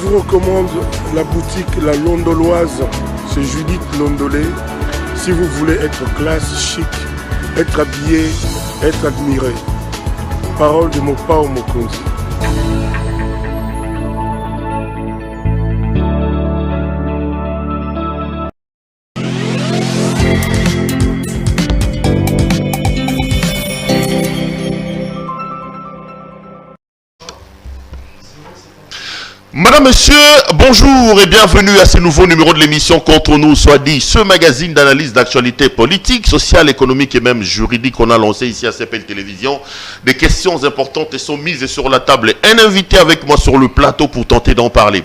vous recommande la boutique La Londoloise chez Judith Londolé. Si vous voulez être classe, chic, être habillé, être admiré. Parole de Mopao Mokonzi. Madame, Monsieur, bonjour et bienvenue à ce nouveau numéro de l'émission Contre nous, soit dit, ce magazine d'analyse d'actualité politique, sociale, économique et même juridique qu'on a lancé ici à CPL Télévision. Des questions importantes sont mises sur la table. Un invité avec moi sur le plateau pour tenter d'en parler.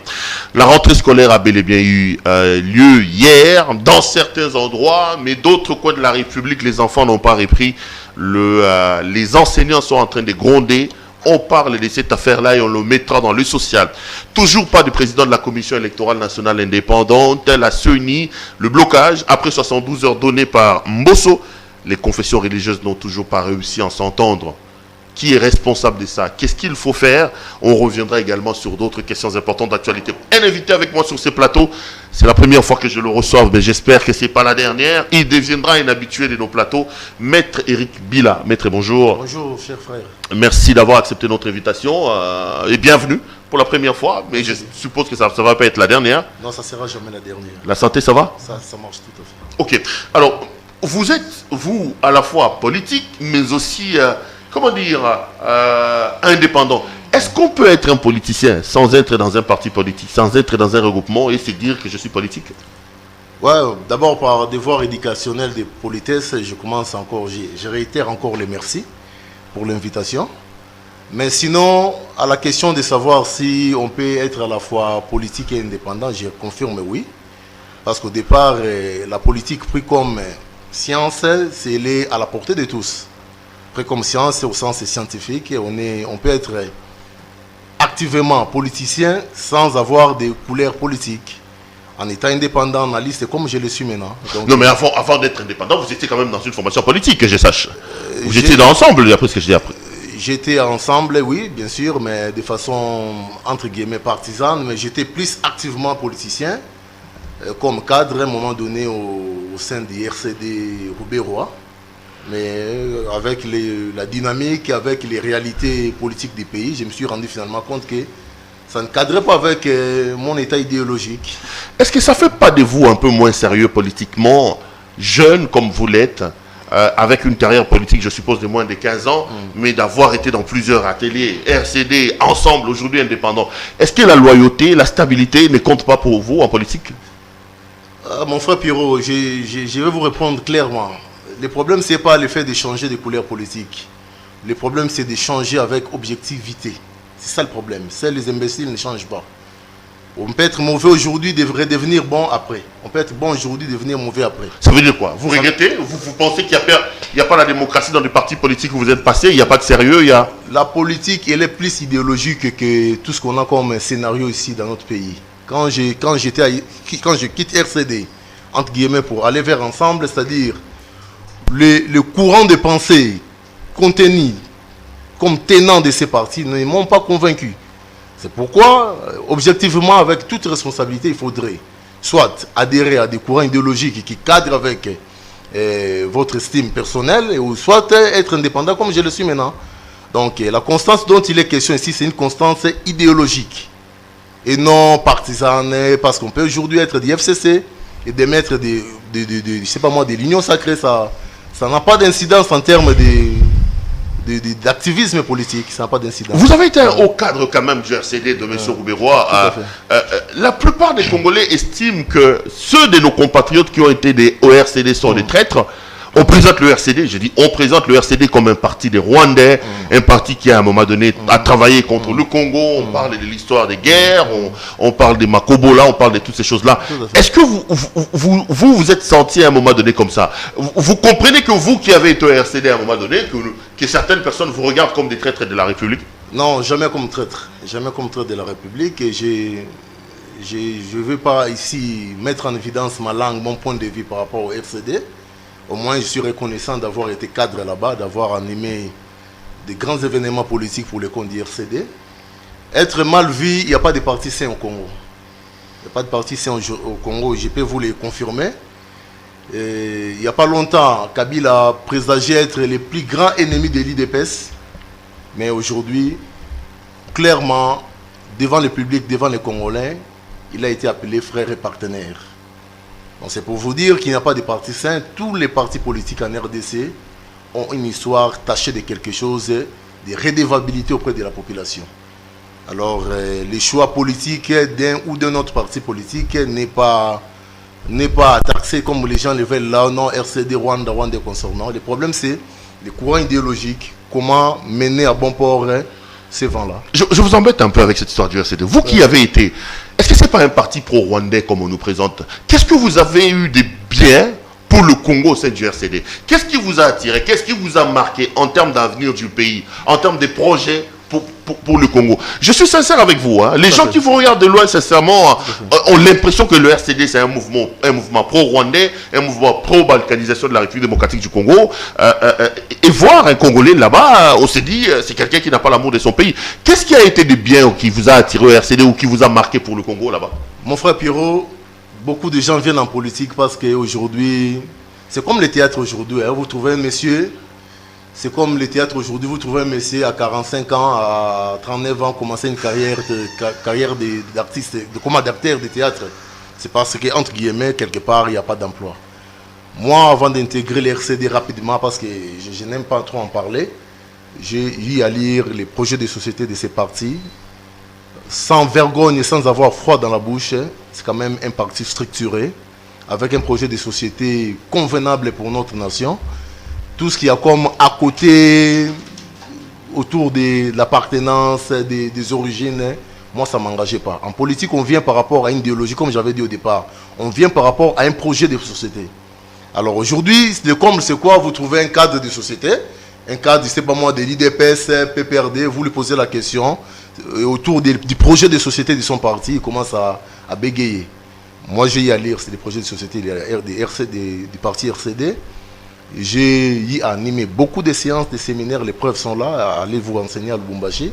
La rentrée scolaire a bel et bien eu lieu hier dans certains endroits, mais d'autres coins de la République, les enfants n'ont pas repris. Les enseignants sont en train de gronder. On parle de cette affaire-là et on le mettra dans le social. Toujours pas de président de la Commission électorale nationale indépendante, la CENI, le blocage, après 72 heures données par Mbosso. Les confessions religieuses n'ont toujours pas réussi à s'entendre. Qui est responsable de ça? Qu'est-ce qu'il faut faire? On reviendra également sur d'autres questions importantes d'actualité. Un invité avec moi sur ce plateau, c'est la première fois que je le reçois, mais j'espère que ce n'est pas la dernière. Il deviendra un habitué de nos plateaux. Maître Eric Bila. Maître, bonjour. Bonjour, cher frère. Merci d'avoir accepté notre invitation et bienvenue pour la première fois, mais je suppose que ça ne va pas être la dernière. Non, ça ne sera jamais la dernière. La santé, ça va? Ça marche tout à fait. Ok. Alors, vous êtes, vous, à la fois politique, mais aussi... comment dire, indépendant. Est-ce qu'on peut être un politicien sans être dans un parti politique, sans être dans un regroupement et se dire que je suis politique? Ouais, d'abord par devoir éducationnel de politesse, je commence encore, je réitère encore les merci pour l'invitation. Mais sinon, à la question de savoir si on peut être à la fois politique et indépendant, je confirme oui. Parce qu'au départ, la politique pris comme science, c'est à la portée de tous. Après, comme science, au sens scientifique, on peut être activement politicien sans avoir de couleurs politiques. En étant indépendant, analyste, comme je le suis maintenant. Donc, non, mais avant d'être indépendant, vous étiez quand même dans une formation politique, que je sache. Vous étiez dans ensemble, après ce que je dis après. J'étais ensemble, oui, bien sûr, mais de façon, entre guillemets, partisane. Mais j'étais plus activement politicien, comme cadre, à un moment donné, au sein du RCD Roubaix-Roi. Mais avec la dynamique, avec les réalités politiques du pays, je me suis rendu finalement compte que ça ne cadrait pas avec mon état idéologique. Est-ce que ça ne fait pas de vous un peu moins sérieux politiquement, jeune comme vous l'êtes, avec une carrière politique, je suppose, de moins de 15 ans, mais d'avoir été dans plusieurs ateliers, RCD, ensemble, aujourd'hui indépendants? Est-ce que la loyauté, la stabilité ne compte pas pour vous en politique? Mon frère Pierrot, je vais vous répondre clairement. Le problème, ce n'est pas le fait de changer de couleur politique. Le problème, c'est de changer avec objectivité. C'est ça le problème. Les imbéciles ne changent pas. On peut être mauvais aujourd'hui, devrait devenir bon après. On peut être bon aujourd'hui, devenir mauvais après. Ça veut dire quoi? Vous regrettez? Vous pensez qu'il n'y a pas la démocratie dans les partis politiques où vous êtes passé? Il n'y a pas de sérieux? La politique, elle est plus idéologique que tout ce qu'on a comme scénario ici dans notre pays. Quand je quitte RCD, entre guillemets, pour aller vers ensemble, c'est-à-dire le courant de pensée contenu comme tenant de ces partis ne m'ont pas convaincu. C'est pourquoi, objectivement, avec toute responsabilité, il faudrait soit adhérer à des courants idéologiques qui cadrent avec votre estime personnelle, ou soit être indépendant comme je le suis maintenant. Donc la constance dont il est question ici, c'est une constance idéologique et non partisane, parce qu'on peut aujourd'hui être du FCC et d'émettre je sais pas moi, de l'union sacrée, ça n'a pas d'incidence en termes d'activisme politique. Ça n'a pas d'incidence. Vous avez été au cadre quand même du RCD de M. Roubaix-Roi. La plupart des Congolais estiment que ceux de nos compatriotes qui ont été au RCD sont des traîtres. On présente le RCD, je dis on présente le RCD comme un parti des Rwandais, un parti qui à un moment donné a travaillé contre le Congo, on parle de l'histoire des guerres, on parle des Makobola, on parle de toutes ces choses-là. Est-ce que vous êtes senti à un moment donné comme ça? Vous comprenez que vous qui avez été au RCD à un moment donné, que certaines personnes vous regardent comme des traîtres de la République? Non, jamais comme traître. Jamais comme traître de la République. Et je ne veux pas ici mettre en évidence ma langue, mon point de vue par rapport au RCD. Au moins, je suis reconnaissant d'avoir été cadre là-bas, d'avoir animé de grands événements politiques pour les comptes du RCD. être mal vu, il n'y a pas de parti sain au Congo. Il n'y a pas de parti sain au Congo, je peux vous le confirmer. Il n'y a pas longtemps, Kabila a présagé être le plus grand ennemi de l'IDPS. Mais aujourd'hui, clairement, devant le public, devant les Congolais, il a été appelé frère et partenaire. Donc c'est pour vous dire qu'il n'y a pas de parti sain. Tous les partis politiques en RDC ont une histoire tachée de quelque chose, de redevabilité auprès de la population. Alors, les choix politiques d'un ou d'un autre parti politique n'est pas taxé comme les gens le veulent là, non, RCD, Rwanda concernant. Le problème, c'est les courants idéologiques, comment mener à bon port ces vents-là. Je vous embête un peu avec cette histoire du RCD. Vous qui avez été, est-ce que ce n'est pas un parti pro-rwandais comme on nous présente? Qu'est-ce que vous avez eu de bien pour le Congo au sein du RCD? Qu'est-ce qui vous a attiré? Qu'est-ce qui vous a marqué en termes d'avenir du pays, en termes de projets pour le Congo? Je suis sincère avec vous. Hein. Les gens qui vous regardent de loin, sincèrement, ont l'impression que le RCD, c'est un mouvement pro-rwandais, un mouvement pro-balkanisation de la République démocratique du Congo. Et voir un Congolais là-bas, on s'est dit, c'est quelqu'un qui n'a pas l'amour de son pays. Qu'est-ce qui a été de bien qui vous a attiré au RCD ou qui vous a marqué pour le Congo là-bas? Mon frère Pierrot, beaucoup de gens viennent en politique parce qu'aujourd'hui, c'est comme le théâtre aujourd'hui. Hein. Vous trouvez un monsieur... C'est comme le théâtre aujourd'hui, vous trouvez un monsieur à 45 ans, à 39 ans, commencer une carrière d'artiste, d'acteur de théâtre. C'est parce que, entre guillemets, quelque part, il n'y a pas d'emploi. Moi, avant d'intégrer les RCD rapidement, parce que je n'aime pas trop en parler, j'ai eu à lire les projets de société de ces partis. Sans vergogne et sans avoir froid dans la bouche, c'est quand même un parti structuré, avec un projet de société convenable pour notre nation. Tout ce qu'il y a comme à côté, autour de l'appartenance, des origines, moi ça ne m'engageait pas. En politique, on vient par rapport à une idéologie, comme j'avais dit au départ. On vient par rapport à un projet de société. Alors aujourd'hui, le comble c'est quoi? Vous trouvez un cadre de société, un cadre, je ne sais pas moi, de l'IDPS, PPRD, vous lui posez la question, autour du projet de société de son parti, il commence à bégayer. Moi j'ai eu à lire, c'est des projets de société du parti RCD. J'ai eu à animer beaucoup de séances, de séminaires, les preuves sont là, allez vous renseigner à Lubumbashi.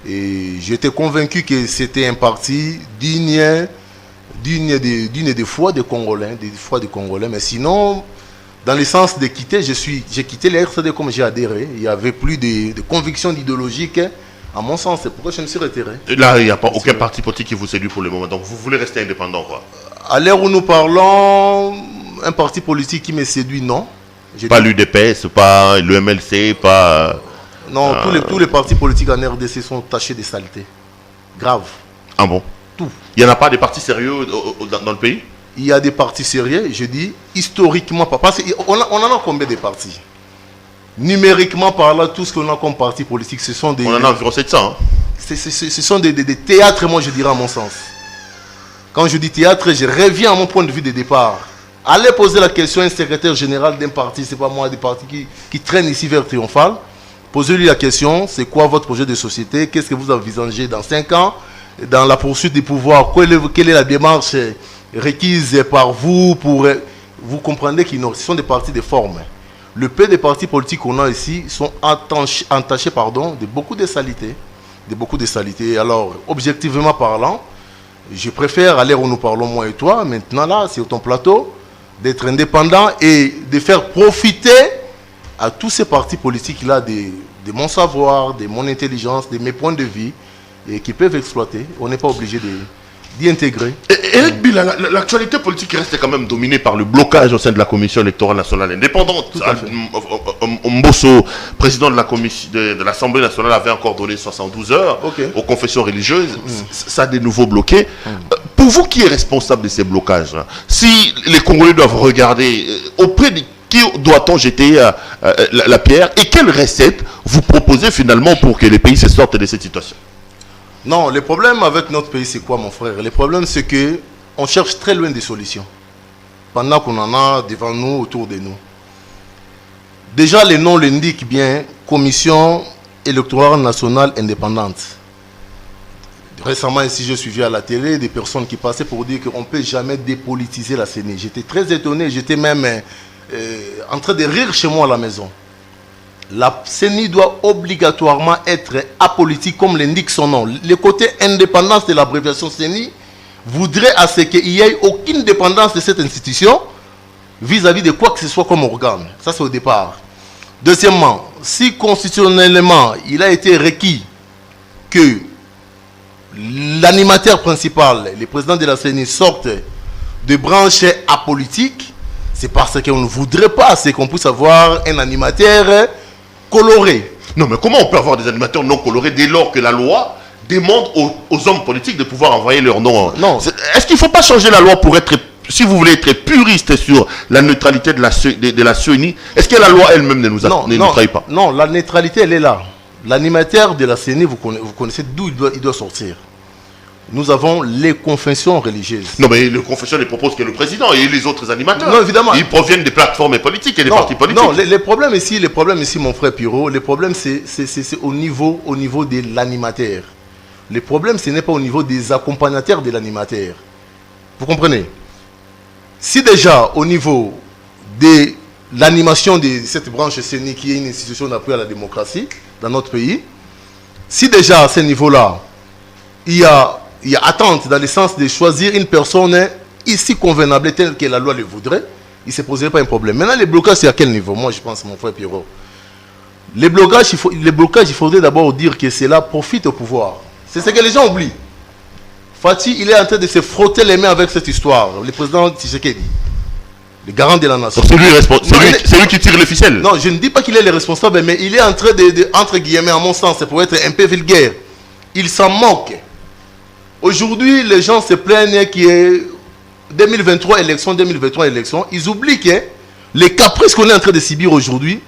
Et j'étais convaincu que c'était un parti digne de foi des Congolais, mais sinon, dans le sens de quitter, j'ai quitté les RCD comme j'ai adhéré. Il n'y avait plus de convictions idéologiques, à mon sens, c'est pourquoi je me suis retiré. Et là, il n'y a pas aucun parti politique qui vous séduit pour le moment, donc vous voulez rester indépendant, quoi? À l'heure où nous parlons, un parti politique qui me séduit, non. Pas l'UDPS, pas le MLC, pas... Non, tous les partis politiques en RDC sont tachés de saleté. Grave. Ah bon? Tout. Il n'y en a pas de partis sérieux dans le pays? Il y a des partis sérieux, je dis, historiquement, parce qu'on en a combien de partis? Numériquement parlant, tout ce qu'on a comme parti politique, ce sont des... On en a environ 700. Hein? Ce sont des théâtres, moi je dirais à mon sens. Quand je dis théâtre, je reviens à mon point de vue de départ. Allez poser la question à un secrétaire général d'un parti, c'est pas moi, des partis qui traînent ici vers Triomphal. Posez-lui la question, c'est quoi votre projet de société? Qu'est-ce que vous envisagez dans 5 ans? Dans la poursuite du pouvoir, quelle est la démarche requise par vous pour... Vous comprenez qu'ils sont des partis de forme. Le peu des partis politiques qu'on a ici sont entachés de beaucoup de saletés. Alors, objectivement parlant, je préfère, à l'heure où nous parlons moi et toi, maintenant là, c'est ton plateau, d'être indépendant et de faire profiter à tous ces partis politiques-là de mon savoir, de mon intelligence, de mes points de vue, et qui peuvent exploiter. On n'est pas obligé d'y intégrer. Éric Bila, l'actualité politique reste quand même dominée par le blocage au sein de la Commission électorale nationale indépendante. Mbosso, président de l'Assemblée nationale, avait encore donné 72 heures aux confessions religieuses. Ça a de nouveau bloqué. Pour vous, qui est responsable de ces blocages? Si les Congolais doivent regarder, auprès de qui doit-on jeter la pierre? Et quelles recettes vous proposez finalement pour que les pays se sortent de cette situation? Non, le problème avec notre pays, c'est quoi, mon frère? Le problème, c'est qu'on cherche très loin des solutions. Pendant qu'on en a devant nous, autour de nous. Déjà, le nom l'indique bien, Commission électorale nationale indépendante. Récemment, ici, j'ai suivi à la télé des personnes qui passaient pour dire qu'on ne peut jamais dépolitiser la CENI. J'étais très étonné, j'étais même en train de rire chez moi à la maison. La CENI doit obligatoirement être apolitique, comme l'indique son nom. Le côté indépendance de l'abréviation CENI voudrait à ce qu'il n'y ait aucune dépendance de cette institution vis-à-vis de quoi que ce soit comme organe. Ça, c'est au départ. Deuxièmement, si constitutionnellement, il a été requis que l'animateur principal, le président de la CENI, sorte de branches apolitiques, c'est parce qu'on ne voudrait pas qu'on puisse avoir un animateur coloré. Non, mais comment on peut avoir des animateurs non colorés dès lors que la loi demande aux hommes politiques de pouvoir envoyer leur nom? Non. Est-ce qu'il ne faut pas changer la loi pour être, si vous voulez être puriste sur la neutralité de la CENI, est-ce que la loi elle-même ne nous trahit pas? Non, la neutralité, elle est là. L'animateur de la CENI, vous connaissez d'où il doit sortir. Nous avons les confessions religieuses. Non, mais les confessions les proposent que le président et les autres animateurs. Non, évidemment. Ils proviennent des plateformes politiques et des partis politiques. Non, les problèmes ici, mon frère Pirot, les problèmes, c'est au niveau de l'animateur. Le problème, ce n'est pas au niveau des accompagnateurs de l'animateur. Vous comprenez? Si déjà, au niveau de l'animation de cette branche CENI, qui est une institution d'appui à la démocratie dans notre pays, si déjà à ce niveau-là, il y a attente dans le sens de choisir une personne ici convenable telle que la loi le voudrait, il ne se poserait pas un problème. Maintenant, les blocages, c'est à quel niveau? Moi, je pense, mon frère Pierrot. Les blocages, il faudrait d'abord dire que cela profite au pouvoir. C'est ce que les gens oublient. Fatih, il est en train de se frotter les mains avec cette histoire. Le président Tshisekedi, le garant de la nation. C'est lui qui tire les ficelles. Non, je ne dis pas qu'il est le responsable, mais il est en train de entre guillemets, à mon sens, pour être un peu vulgaire, il s'en moque. Aujourd'hui, les gens se plaignent qu'il y ait 2023 élections, ils oublient que les caprices qu'on est en train de subir aujourd'hui,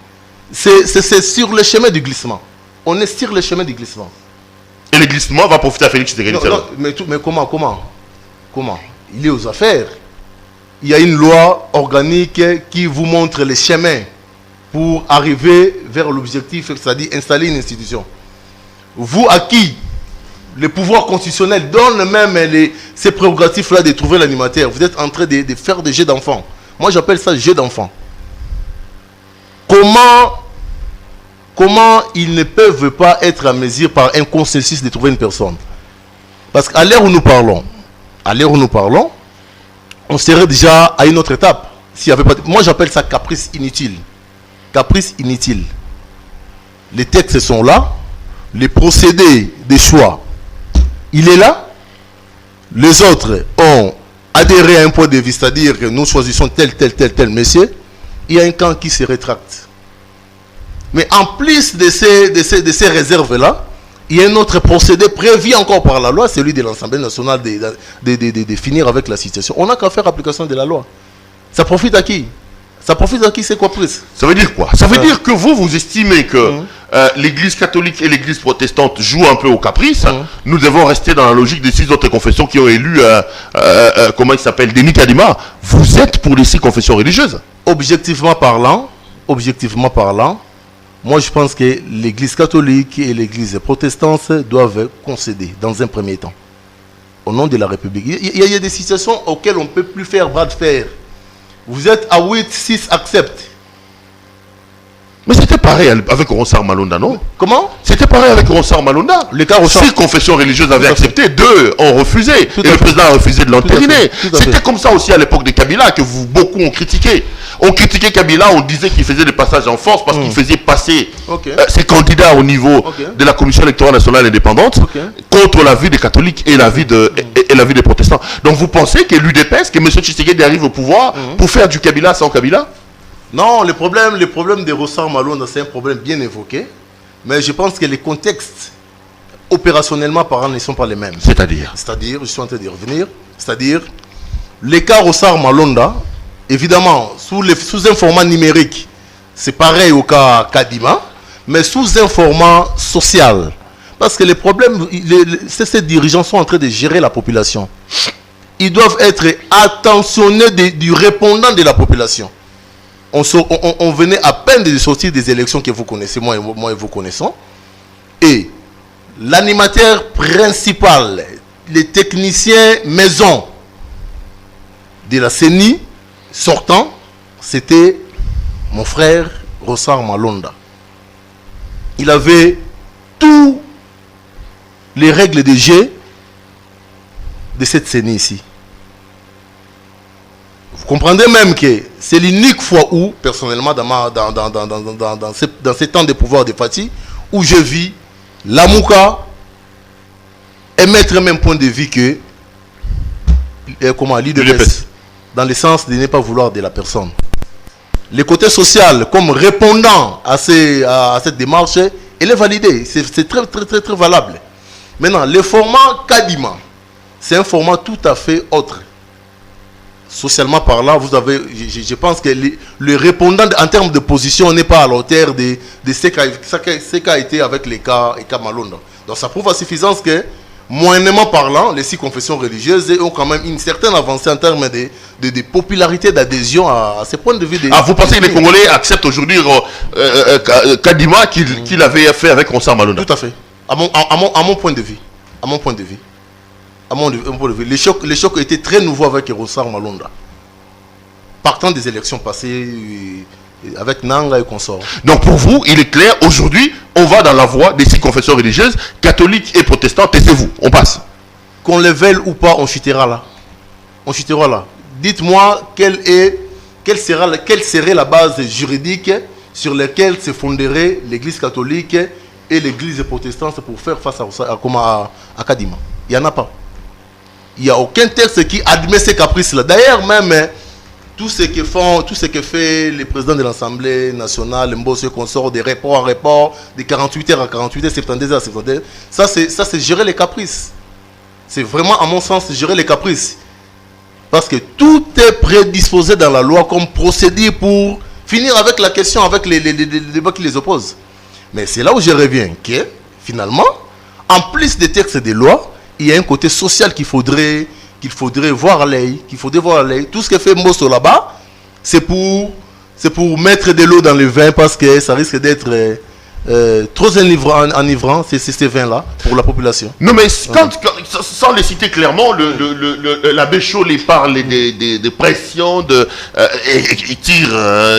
c'est sur le chemin du glissement. On est sur le chemin du glissement. Et le glissement va profiter à Félix Tshisekedi. Mais comment Il est aux affaires. Il y a une loi organique qui vous montre les chemins pour arriver vers l'objectif, c'est-à-dire installer une institution. Vous, à qui le pouvoir constitutionnel donne même ces prérogatives-là de trouver l'animateur, vous êtes en train de faire des jeux d'enfants. Moi, j'appelle ça jeu d'enfants. Comment ils ne peuvent pas être à mesure par un consensus de trouver une personne? Parce qu'à l'heure où nous parlons, on serait déjà à une autre étape. S'il y avait pas... Moi, j'appelle ça caprice inutile. Caprice inutile. Les textes sont là. Les procédés des choix, il est là. Les autres ont adhéré à un point de vue, c'est-à-dire que nous choisissons tel monsieur. Il y a un camp qui se rétracte. Mais en plus de ces réserves-là, il y a un autre procédé prévu encore par la loi, celui de l'Assemblée nationale de finir avec la situation. On n'a qu'à faire application de la loi. Ça profite à qui? Ça profite à qui? C'est quoi plus? Ça veut dire quoi? Ça veut dire que vous estimez que l'église catholique et l'église protestante jouent un peu au caprice. Nous devons rester dans la logique des 6 autres confessions qui ont élu, comment il s'appelle, Denis Kadima. Vous êtes pour les 6 confessions religieuses? Objectivement parlant, moi je pense que l'église catholique et l'église protestante doivent concéder dans un premier temps. Au nom de la République. Il y a des situations auxquelles on ne peut plus faire bras de fer. Vous êtes à 8, 6 acceptent. Mais c'était pareil avec Ronsard Malonda, non? Comment? C'était pareil avec Ronsard Malonda. 6 confessions religieuses avaient accepté, 2 ont refusé. Et le président a refusé de l'entériner. C'était comme ça aussi à l'époque de Kabila que beaucoup ont critiqué. On critiquait Kabila, on disait qu'il faisait des passages en force parce qu'il faisait passer ses candidats au niveau de la Commission électorale nationale indépendante contre l'avis des catholiques et l'avis des protestants. Donc vous pensez que l'UDPS, que M. Tshisekedi arrive au pouvoir pour faire du Kabila sans Kabila? Non, le problème de Ronsard Malonda, c'est un problème bien évoqué. Mais je pense que les contextes, opérationnellement parlant, ne sont pas les mêmes. C'est-à-dire, je suis en train d'y revenir. C'est-à-dire, les cas Ronsard Malonda, évidemment, sous un format numérique, c'est pareil au cas Kadima, mais sous un format social. Parce que les problèmes, ces dirigeants sont en train de gérer la population. Ils doivent être attentionnés du répondant de la population. On venait à peine de sortir des élections que vous connaissez, moi et vous connaissons. Et l'animateur principal, les techniciens maison de la CENI sortant, c'était mon frère Ronsard Malonda. il avait tous les règles de jeu de cette CENI ici. Vous comprendrez même que c'est l'unique fois où, personnellement, dans ces temps de pouvoir de Fati, où je vis Lamouka émettre même point de vue que l'IDPS, dans le sens de ne pas vouloir de la personne. Le côté social, comme répondant à cette démarche, elle est validée. C'est très, très, très, très valable. Maintenant, le format Kadima, c'est un format tout à fait autre. Socialement parlant, vous avez, je pense que le répondant en termes de position n'est pas à la hauteur de ce qu'a été avec les cas Malonda. Donc ça prouve à suffisance que, moyennement parlant, les 6 confessions religieuses ont quand même une certaine avancée en termes de popularité, d'adhésion à ces points de vue. Vous pensez que les Congolais acceptent aujourd'hui Kadima qu'il avait fait avec Ronsard Malonda? Tout à fait. À mon point de vue. À mon point de vue. Le choc était très nouveau avec Ronsard Malonda. Partant des élections passées avec Nanga et consorts. Donc pour vous, il est clair, aujourd'hui, on va dans la voie des 6 confessions religieuses, catholiques et protestantes, taisez-vous, on passe. Qu'on le veuille ou pas, on chutera là. On chutera là. Dites-moi quelle serait la base juridique sur laquelle se fonderait l'église catholique et l'église protestante pour faire face à Kadima. Il n'y en a pas. Il n'y a aucun texte qui admet ces caprices-là. D'ailleurs, même tout ce que fait le président de l'Assemblée nationale, Mbosso consort, des reports en report, de 48 heures à 48 heures, 72 heures à 72 heures, ça c'est gérer les caprices. C'est vraiment, à mon sens, gérer les caprices. Parce que tout est prédisposé dans la loi comme procédé pour finir avec la question, avec les débats qui les opposent. Mais c'est là où je reviens, que finalement, en plus des textes de loi, il y a un côté social qu'il faudrait voir à l'œil, Tout ce que fait Mbosso là-bas, c'est pour mettre de l'eau dans le vin parce que ça risque d'être trop enivrant, ces vins-là, pour la population. Non, mais sans les citer clairement, l'abbé Chollet parle des pressions, et tire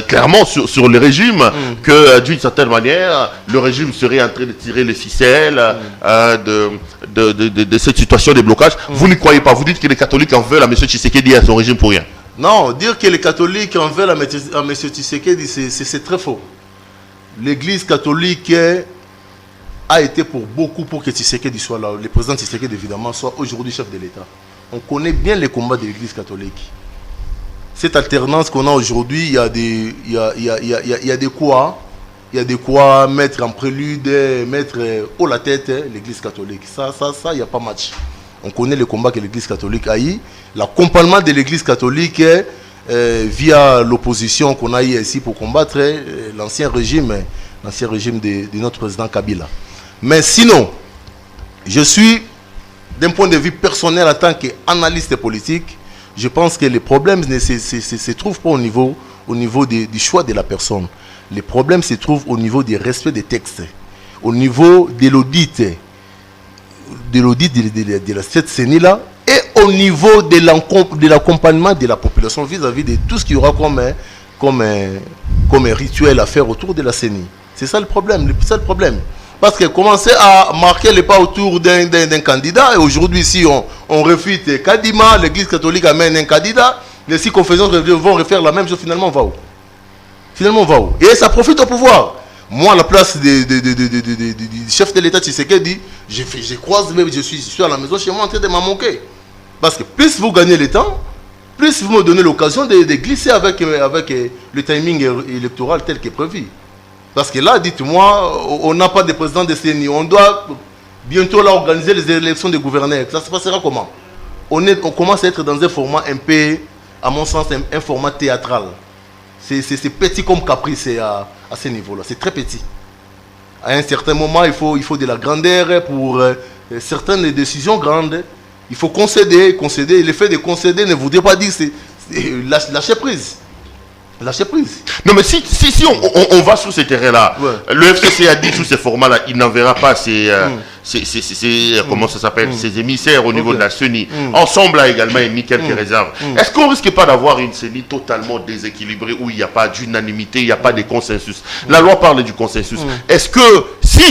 clairement sur le régime, que d'une certaine manière, le régime serait en train de tirer les ficelles de cette situation de blocage. Vous n'y croyez pas, vous dites que les catholiques en veulent à M. Tshisekedi et à son régime pour rien. Non, dire que les catholiques en veulent à M. Tshisekedi, c'est très faux. L'église catholique a été pour beaucoup pour que Tshisekedi soit là. Le président Tshisekedi, évidemment, soit aujourd'hui chef de l'État. On connaît bien les combats de l'église catholique. Cette alternance qu'on a aujourd'hui, il y a de quoi mettre en prélude, mettre haut la tête l'église catholique. Ça, il n'y a pas match. On connaît les combats que l'église catholique a eu. L'accompagnement de l'église catholique via l'opposition qu'on a eu ici pour combattre l'ancien régime de notre président Kabila. Mais sinon, je suis, d'un point de vue personnel en tant qu'analyste politique, je pense que les problèmes ne se trouvent pas au niveau du choix de la personne. Les problèmes se trouvent au niveau du respect des textes, au niveau de l'audit de cette CENI-là, et au niveau de l'accompagnement de la population vis-à-vis de tout ce qu'il y aura comme rituel à faire autour de la CENI. C'est ça le problème. Parce que commencer à marquer les pas autour d'un candidat, et aujourd'hui, si on refute Kadima, l'église catholique amène un candidat, les 6 confessions vont refaire la même chose, finalement, on va où? Et ça profite au pouvoir. Moi, à la place du chef de l'État Tshisekedi, je croise même, je suis à la maison chez moi en train de m'en moquer. Parce que plus vous gagnez le temps, plus vous me donnez l'occasion de glisser avec le timing électoral tel que prévu. Parce que là, dites-moi, on n'a pas de président de CENI. On doit bientôt là organiser les élections de gouverneurs. Ça se passera comment? On commence à être dans un format un peu, à mon sens, un format théâtral. C'est petit comme caprice à ce niveau-là. C'est très petit. À un certain moment, il faut de la grandeur pour certaines décisions grandes. Il faut concéder. Et le fait de concéder ne voudrait pas dire lâcher prise. Non, mais si on va sur ce terrain-là, ouais. Le FCC a dit sous ces formats-là, il n'enverra pas comment ça s'appelle, ses émissaires au niveau de la CENI. Ensemble a également émis quelques réserves. Est-ce qu'on ne risque pas d'avoir une CENI totalement déséquilibrée où il n'y a pas d'unanimité, il n'y a pas de consensus? La loi parle du consensus. Est-ce que Si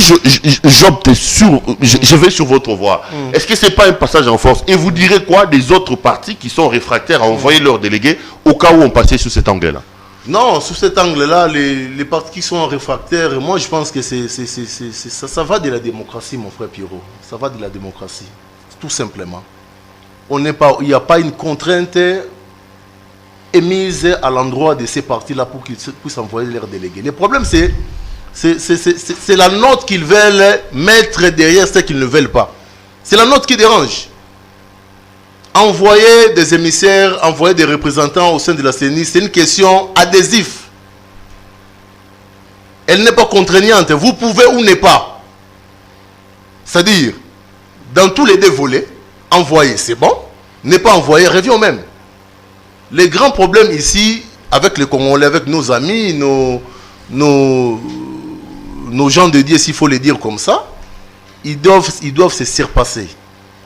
j'opte sur, je vais sur votre voie, est-ce que ce n'est pas un passage en force? Et vous direz quoi des autres partis qui sont réfractaires à envoyer leurs délégués au cas où on passait sous cet angle-là? Non, sous cet angle-là, les partis qui sont réfractaires, moi je pense que ça va de la démocratie, mon frère Pierrot. Ça va de la démocratie, tout simplement. Il n'y a pas une contrainte émise à l'endroit de ces partis-là pour qu'ils puissent envoyer leurs délégués. Le problème, c'est la note qu'ils veulent mettre derrière ce qu'ils ne veulent pas. C'est la note qui dérange. Envoyer des émissaires, envoyer des représentants au sein de la CENI, c'est une question adhésive. Elle n'est pas contraignante. Vous pouvez ou n'est pas. C'est-à-dire, dans tous les deux volets, envoyer, c'est bon. Ne pas envoyer, revient au même. Les grands problèmes ici, avec les Congolais, avec nos amis, nos gens de Dieu, s'il faut les dire comme ça, ils doivent se surpasser.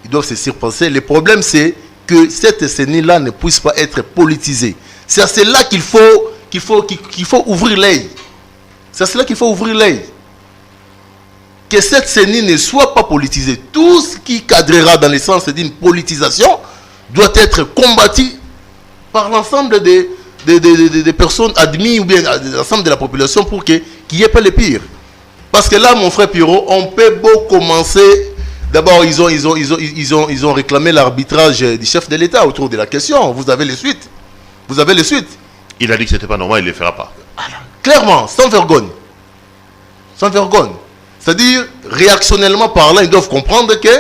Ils doivent se surpasser. Le problème, c'est que cette CENI-là ne puisse pas être politisée. C'est à cela qu'il faut ouvrir l'œil. C'est à cela qu'il faut ouvrir l'œil. Que cette CENI ne soit pas politisée. Tout ce qui cadrera dans le sens d'une politisation doit être combattu par l'ensemble des personnes admises ou bien l'ensemble de la population pour qu'il n'y ait pas le pire. Parce que là, mon frère Pierrot, on peut beau commencer. D'abord, ils ont réclamé l'arbitrage du chef de l'État autour de la question. Vous avez les suites. Vous avez les suites. Il a dit que ce n'était pas normal, il ne le fera pas. Alors, clairement, sans vergogne. Sans vergogne. C'est-à-dire, réactionnellement parlant, ils doivent comprendre que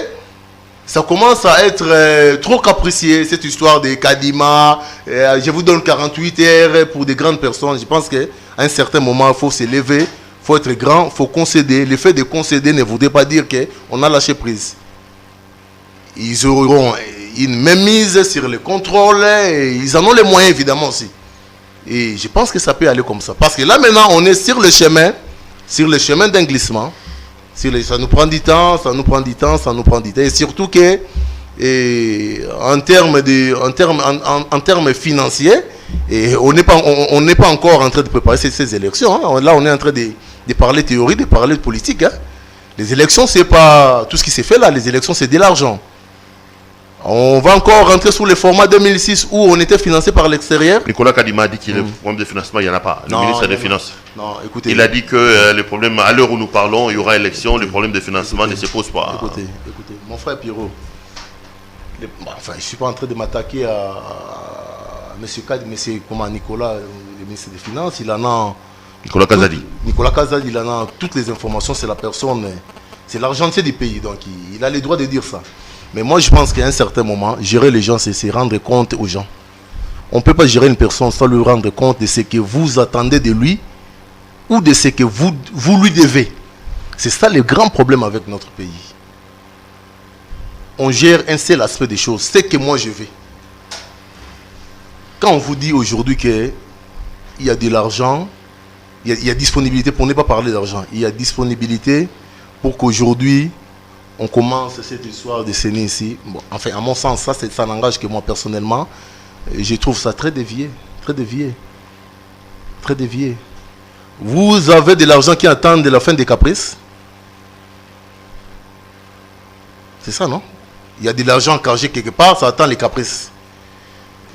ça commence à être trop capricieux, cette histoire de Kadima. Je vous donne 48 heures pour des grandes personnes. Je pense qu'à un certain moment, il faut se lever, il faut être grand, il faut concéder. Le fait de concéder ne voudrait pas dire qu'on a lâché prise. Ils auront une mainmise sur le contrôle, et ils en ont les moyens évidemment aussi. Et je pense que ça peut aller comme ça. Parce que là maintenant, on est sur le chemin d'un glissement. Ça nous prend du temps, ça nous prend du temps. Et surtout que, en termes financiers, on n'est pas encore en train de préparer ces élections. Hein. Là, on est en train de parler théorie, de parler de politique. Hein. Les élections, c'est pas tout ce qui s'est fait là. Les élections, c'est de l'argent. On va encore rentrer sous le format 2006 où on était financé par l'extérieur. Nicolas Kadima a dit qu'il y a des problèmes de financement, il n'y en a pas. Le ministre des Finances. Non, écoutez. Il a dit que les problèmes, à l'heure où nous parlons, il y aura élection, les problèmes de financement ne se posent pas. Écoutez, mon frère Pierrot, je ne suis pas en train de m'attaquer à M. Nicolas, le ministre des Finances. Il en a. Nicolas Kazadi. Nicolas Kazadi, il en a toutes les informations, c'est la personne, c'est l'argentier du pays, donc il a le droit de dire ça. Mais moi, je pense qu'à un certain moment, gérer les gens, c'est rendre compte aux gens. On ne peut pas gérer une personne sans lui rendre compte de ce que vous attendez de lui ou de ce que vous lui devez. C'est ça le grand problème avec notre pays. On gère un seul aspect des choses, c'est que moi je veux. Quand on vous dit aujourd'hui qu'il y a de l'argent, il y a disponibilité, pour ne pas parler d'argent, il y a disponibilité pour qu'aujourd'hui, on commence cette histoire de CENI ici. Bon, enfin, à mon sens, ça n'engage que moi personnellement. Je trouve ça très dévié. Très dévié. Très dévié. Vous avez de l'argent qui attend de la fin des caprices. C'est ça, non? Il y a de l'argent caché quelque part, ça attend les caprices.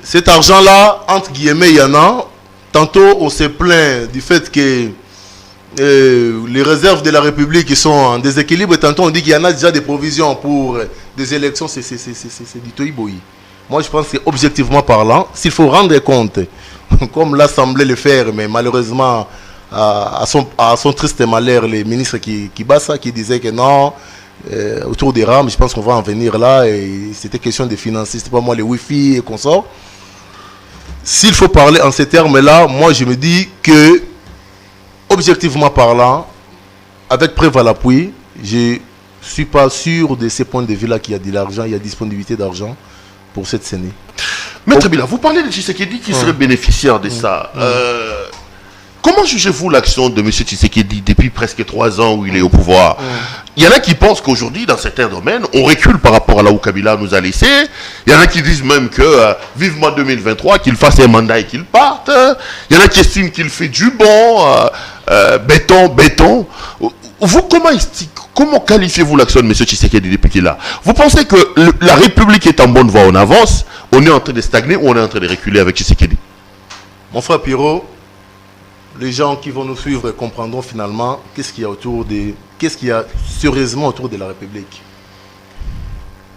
Cet argent-là, entre guillemets, il y en a. Tantôt, on se plaint du fait que les réserves de la République sont en déséquilibre. Et tantôt on dit qu'il y en a déjà des provisions pour des élections. C'est du toïboï. Moi je pense qu'objectivement parlant, s'il faut rendre compte, comme l'Assemblée le fait, mais malheureusement à son triste malheur, les ministres qui battent ça, qui disaient que non, autour des rames, je pense qu'on va en venir là, et c'était question de financer, c'était pas moi les Wi-Fi et consorts. S'il faut parler en ces termes-là, moi je me dis que objectivement parlant, avec preuve à l'appui, je ne suis pas sûr de ces points de vue-là qu'il y a de l'argent, il y a disponibilité d'argent pour cette CENI. Maître Bila, vous parlez de Tshisekedi qui serait bénéficiaire de ça. Comment jugez-vous l'action de M. Tshisekedi depuis presque 3 ans où il est au pouvoir? Il y en a qui pensent qu'aujourd'hui, dans certains domaines, on recule par rapport à là où Kabila nous a laissé. Il y en a qui disent même que, vivement 2023, qu'il fasse un mandat et qu'il parte. Il y en a qui estiment qu'il fait du bon, béton. Vous, comment qualifiez-vous l'action de M. Tshisekedi depuis qu'il est là? Vous pensez que la République est en bonne voie, on avance, on est en train de stagner ou on est en train de reculer avec Tshisekedi? Mon frère Pierrot, les gens qui vont nous suivre comprendront finalement qu'est-ce qu'il y a sérieusement autour de la République.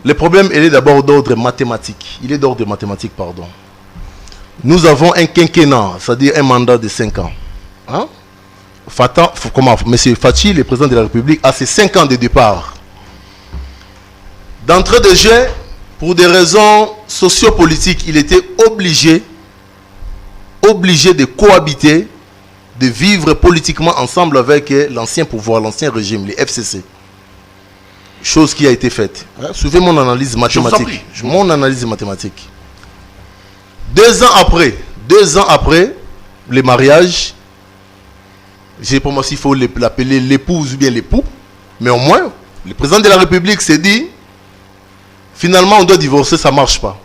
Le problème, il est d'abord d'ordre mathématique. Nous avons un quinquennat, c'est-à-dire un mandat de 5 ans. Hein? M. Fachi, le président de la République, a ses 5 ans de départ. D'entrée de jeu, pour des raisons sociopolitiques, il était obligé de cohabiter, de vivre politiquement ensemble avec l'ancien pouvoir, l'ancien régime, les FCC. Chose qui a été faite. Suivez mon analyse mathématique. Mon analyse mathématique. 2 ans après le mariage, je ne sais pas moi s'il faut l'appeler l'épouse ou bien l'époux, mais au moins, le président de la République s'est dit, finalement on doit divorcer, ça ne marche pas.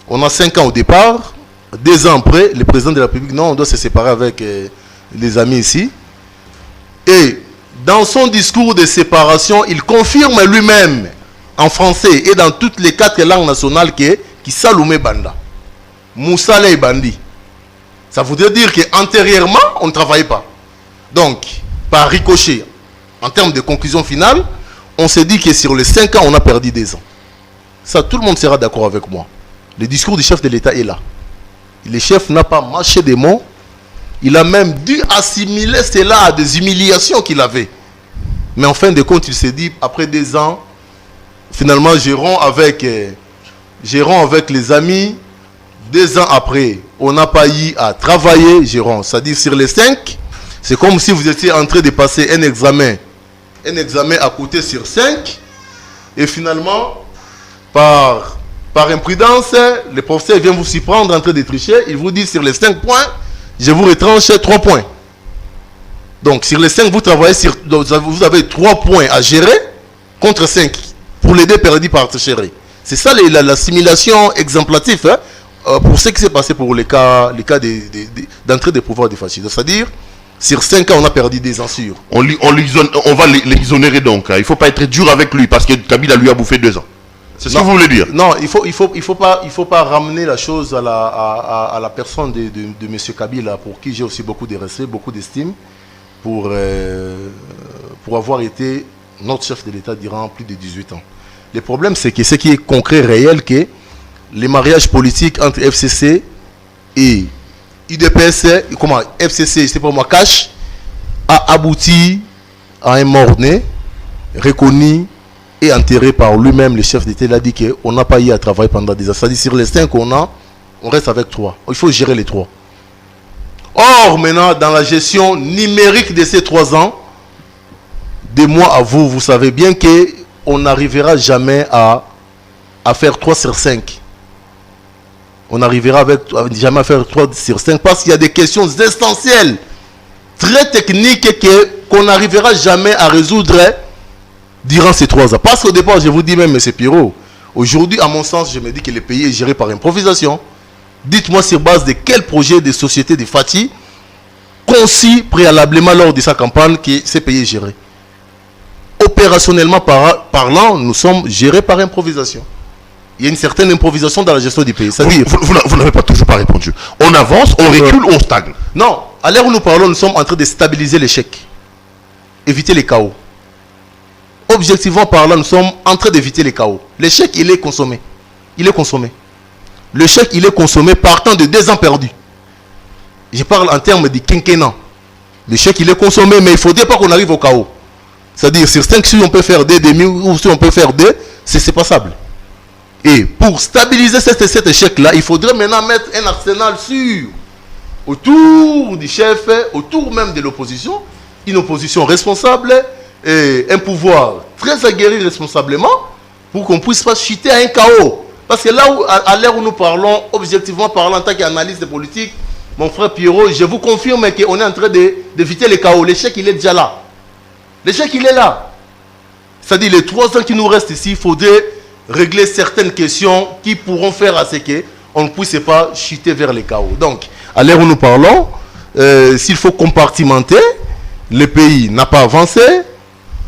On a 5 ans au départ, 2 ans après, le président de la République, non, on doit se séparer avec les amis ici. Et dans son discours de séparation, il confirme lui-même, en français et dans toutes les 4 langues nationales, qui Saloumé Banda. Moussale et Bandi. Ça voudrait dire qu'antérieurement, on ne travaillait pas. Donc, par ricochet, en termes de conclusion finale, on s'est dit que sur les 5 ans, on a perdu 2 ans. Ça, tout le monde sera d'accord avec moi. Le discours du chef de l'État est là. Le chef n'a pas mâché des mots. Il a même dû assimiler cela à des humiliations qu'il avait. Mais en fin de compte, il s'est dit, après 2 ans, finalement, gérons avec les amis. 2 ans après, on n'a pas eu à travailler, gérons. C'est-à-dire sur les 5, c'est comme si vous étiez en train de passer un examen à côté sur 5. Et finalement, par imprudence, le professeur vient vous s'y prendre en train de tricher. Il vous dit sur les 5 points, je vous retranche 3 points. Donc sur les 5, vous travaillez vous avez 3 points à gérer contre 5 pour les 2 perdus par chéri. C'est ça la simulation exemplative pour ce qui s'est passé pour les cas d'entrée des pouvoirs des fascistes. C'est-à-dire, sur 5 ans, on a perdu 2 ans sûrs. On va l'exonérer donc. Il ne faut pas être dur avec lui parce que Kabila lui a bouffé 2 ans. C'est ce que vous voulez dire? Non, il faut pas ramener la chose à la personne de M. Kabila, pour qui j'ai aussi beaucoup de respect, beaucoup d'estime, pour avoir été notre chef de l'État durant plus de 18 ans. Le problème, c'est que ce qui est concret, réel, que les mariages politiques entre FCC et UDPS, FCC, je sais pas moi, cash, a abouti à un mort-né reconnu et enterré par lui-même. Le chef d'État l'a dit qu'on n'a pas eu à travailler pendant des années. C'est-à-dire sur les 5 qu'on a, on reste avec 3. Il faut gérer les 3. Or, maintenant, dans la gestion numérique de ces 3 ans, de moi à vous, vous savez bien qu'on n'arrivera jamais à faire 3 sur 5. On n'arrivera jamais à faire 3 sur 5 parce qu'il y a des questions essentielles, très techniques, qu'on n'arrivera jamais à résoudre durant ces 3 ans. Parce qu'au départ, je vous dis même, M. Pirot, aujourd'hui, à mon sens, je me dis que le pays est géré par improvisation. Dites-moi sur base de quel projet de société de Fati, conçu préalablement lors de sa campagne, que ce pays est géré. Opérationnellement parlant, nous sommes gérés par improvisation. Il y a une certaine improvisation dans la gestion du pays. Vous n'avez pas toujours pas répondu. On avance, on recule, on stagne. Non, à l'heure où nous parlons, nous sommes en train de stabiliser l'échec. Éviter les chaos. Objectivement parlant, nous sommes en train d'éviter les chaos. L'échec, il est consommé. L'échec, il est consommé partant de 2 ans perdus. Je parle en termes de quinquennat. L'échec, il est consommé, mais il ne faudrait pas qu'on arrive au chaos. C'est-à-dire, sur 5, si on peut faire 2 demi ou si on peut faire 2, c'est passable. Et pour stabiliser cet échec-là, il faudrait maintenant mettre un arsenal sûr autour du chef, autour même de l'opposition, une opposition responsable et un pouvoir très aguerri responsablement pour qu'on ne puisse pas chuter à un chaos. Parce que là, à l'heure où nous parlons, objectivement parlant, en tant qu'analyste politique, mon frère Pierrot, je vous confirme qu'on est en train d'éviter les chaos. L'échec, il est déjà là. L'échec, il est là. C'est-à-dire, les 3 ans qui nous restent ici, il faudrait régler certaines questions qui pourront faire à ce qu'on ne puisse pas chuter vers les chaos. Donc, à l'heure où nous parlons, s'il faut compartimenter le pays n'a pas avancé,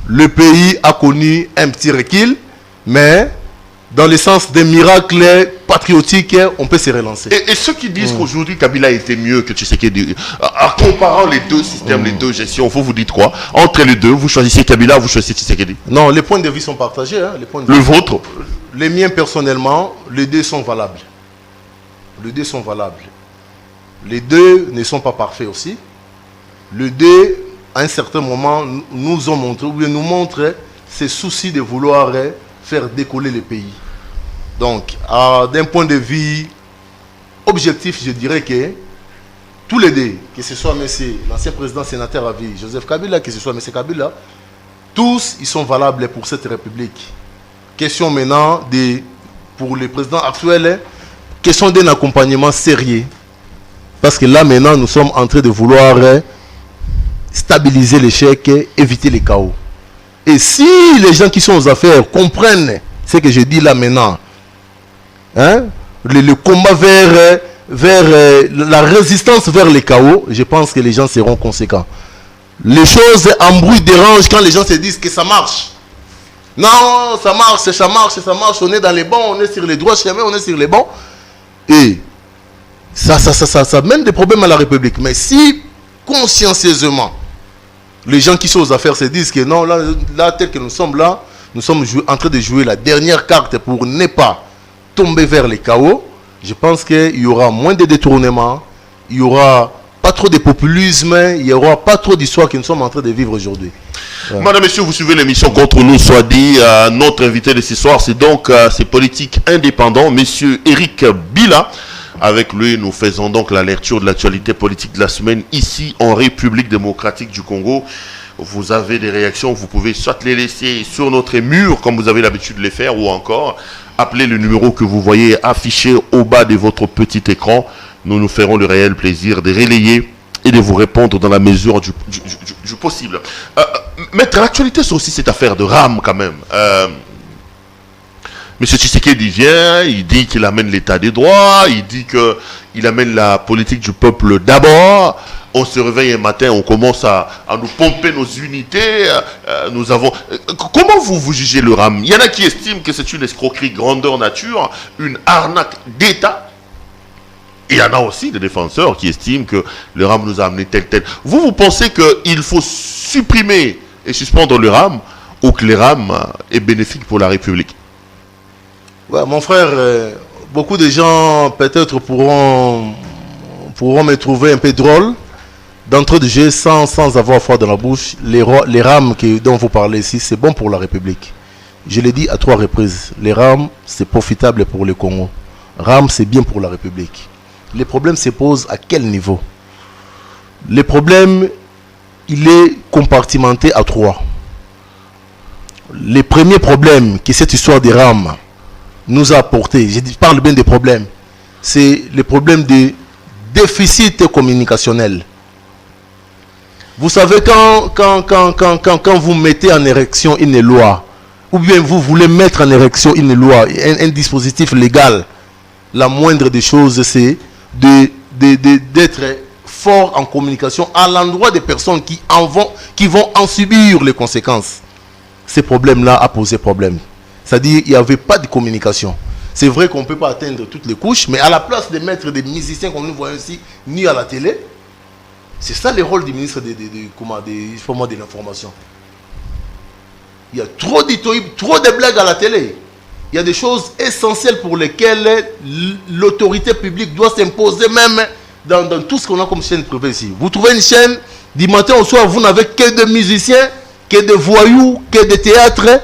le pays a connu un petit recul, mais dans le sens des miracles patriotiques, on peut se relancer. Et ceux qui disent qu'aujourd'hui Kabila était mieux que Tshisekedi, en comparant les deux systèmes, les deux gestions, vous dites quoi? Entre les deux, vous choisissez Kabila, vous choisissez Tshisekedi? Non, les points de vue sont partagés. Hein, les points de le vue. vôtre? Les miens personnellement, les deux sont valables. Les deux sont valables. Les deux ne sont pas parfaits aussi. Les deux, à un certain moment, nous ont montré, ou bien nous montrent ce souci de vouloir faire décoller le pays. Donc, d'un point de vue objectif, je dirais que tous les deux, que ce soit l'ancien président sénateur à vie, Joseph Kabila, que ce soit M. Kabila, tous, ils sont valables pour cette République. Question maintenant, pour le président actuel, question d'un accompagnement sérieux. Parce que là, maintenant, nous sommes en train de vouloir stabiliser l'échec, éviter les chaos. Et si les gens qui sont aux affaires comprennent ce que je dis là maintenant, hein, le combat vers la résistance vers les chaos, je pense que les gens seront conséquents. Les choses embrouillent, dérangent quand les gens se disent que ça marche. Non, ça marche, ça marche, ça marche, on est dans les bons, on est sur les droits chemins, on est sur les bons. Et ça mène des problèmes à la République. Mais si, consciencieusement, les gens qui sont aux affaires se disent que non, là tel que nous sommes là, nous sommes en train de jouer la dernière carte pour ne pas tomber vers les chaos, je pense qu'il y aura moins de détournements, il n'y aura pas trop de populisme, il n'y aura pas trop d'histoires que nous sommes en train de vivre aujourd'hui. Ouais. Madame, Messieurs, vous suivez l'émission Contre nous, soit dit. Notre invité de ce soir, c'est donc ces politiques indépendants, Monsieur Eric Bila. Avec lui, nous faisons donc la lecture de l'actualité politique de la semaine ici en République démocratique du Congo. Vous avez des réactions, vous pouvez soit les laisser sur notre mur comme vous avez l'habitude de les faire, ou encore appeler le numéro que vous voyez affiché au bas de votre petit écran. Nous nous ferons le réel plaisir de relayer et de vous répondre dans la mesure du possible. Maître, l'actualité, c'est aussi cette affaire de RAM quand même. Monsieur Tshisekedi vient, il dit qu'il amène l'état des droits, il dit qu'il amène la politique du peuple d'abord. On se réveille un matin, on commence à nous pomper nos unités. Nous avons. Comment vous jugez le RAM? Il y en a qui estiment que c'est une escroquerie grandeur nature, une arnaque d'État. Et il y en a aussi des défenseurs qui estiment que le RAM nous a amené tel. Vous pensez qu'il faut supprimer et suspendre le RAM, ou que le RAM est bénéfique pour la République? Ouais, mon frère, beaucoup de gens peut-être pourront me trouver un peu drôle d'entrée de jeu sans avoir froid dans la bouche. Les rames dont vous parlez ici, c'est bon pour la République. Je l'ai dit à 3 reprises. Les rames, c'est profitable pour le Congo. RAM, c'est bien pour la République. Les problèmes se posent à quel niveau? Le problème, il est compartimenté à 3. Le premier problème que cette histoire des rames nous a apporté, je parle bien des problèmes, c'est le problème de déficit communicationnel. Vous savez, quand vous mettez en érection une loi, ou bien vous voulez mettre en érection une loi, un dispositif légal, la moindre des choses, c'est d'être fort en communication à l'endroit des personnes qui vont en subir les conséquences. Ces problèmes-là a posé problème. C'est-à-dire qu'il n'y avait pas de communication. C'est vrai qu'on ne peut pas atteindre toutes les couches, mais à la place de mettre des musiciens comme nous voyons ici, ni à la télé, c'est ça le rôle du ministre de l'information. Il y a trop de blagues à la télé. Il y a des choses essentielles pour lesquelles l'autorité publique doit s'imposer même dans tout ce qu'on a comme chaîne privée ici. Vous trouvez une chaîne, du matin au soir, vous n'avez que des musiciens, que des voyous, que des théâtres,